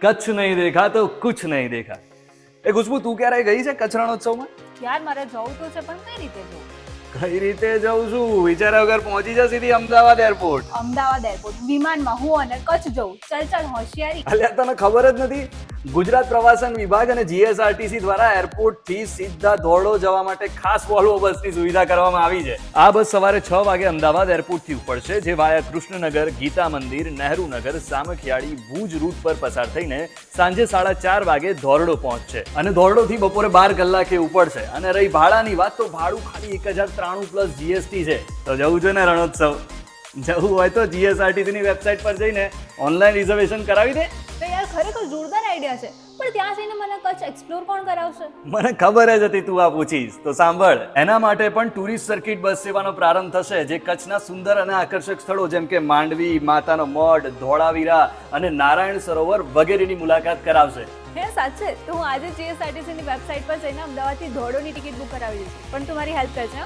કચ્છ નહીં દેખા તો કુછ નહીં દેખા. એ ખુશ્બુ, તું ક્યારે ગઈ છે કચ્છ રણોત્સવમાં? યાર મારે જવું તો છે પણ કઈ રીતે જવું? કઈ રીતે જઉં છું વિચાર્યા વગર પહોંચી જા સીધી અમદાવાદ એરપોર્ટ. અમદાવાદ એરપોર્ટ વિમાનમાં હું અને કચ્છ જવું? ચલ હોશિયારી. અલ્યા તને ખબર જ નથી, ગુજરાત પ્રવાસન વિભાગ અને જીએસઆરટીસી દ્વારા એરપોર્ટ થી સીધા ધોરડો જવા માટે ખાસ વોલ્વો બસની સુવિધા કરવામાં આવી છે. આ બસ સવારે 6 વાગે અમદાવાદ એરપોર્ટ થી ઉપડશે, જે વાયા કૃષ્ણનગર, ગીતા મંદિર, નહેરુનગર, સામખિયાળી, ભુજ રૂટ પર પસાર થઈને સાંજે 4:30 વાગે ધોરડો પહોંચશે અને ધોરડો થી બપોરે 12 કલાકે ઉપડશે. અને રહી ભાડાની વાત, તો ભાડું ખાલી 1093 પ્લસ જીએસટી છે. તો જવું છે ને રણોત્સવ? જવું હોય તો જીએસઆરટીસી ની વેબસાઇટ પર જઈને ઓનલાઈન રિઝર્વેશન કરાવી દે. તો યાર ખરેખર જોરદાર આઈડિયા છે, પણ ત્યાં જઈને મને કચ્છ એક્સપ્લોર કોણ કરાવશે? મને ખબર જ હતી તું આ પૂછીશ. તો સાંભળ, એના માટે પણ ટુરિસ્ટ સર્કિટ બસ સેવાનો પ્રારંભ થશે, જે કચ્છના સુંદર અને આકર્ષક સ્થળો જેમ કે માંડવી, માતાનો મઢ, ધોળાવીરા અને નારાયણ સરોવર વગેરેની મુલાકાત કરાવશે. હે સાચે? તો હું આજે જીએસઆરટીસી ની વેબસાઇટ પર જઈને અમદાવાદથી ધોરડોની ટિકિટ બુક કરાવી દઈશ, પણ તું મારી હેલ્પ કરજે.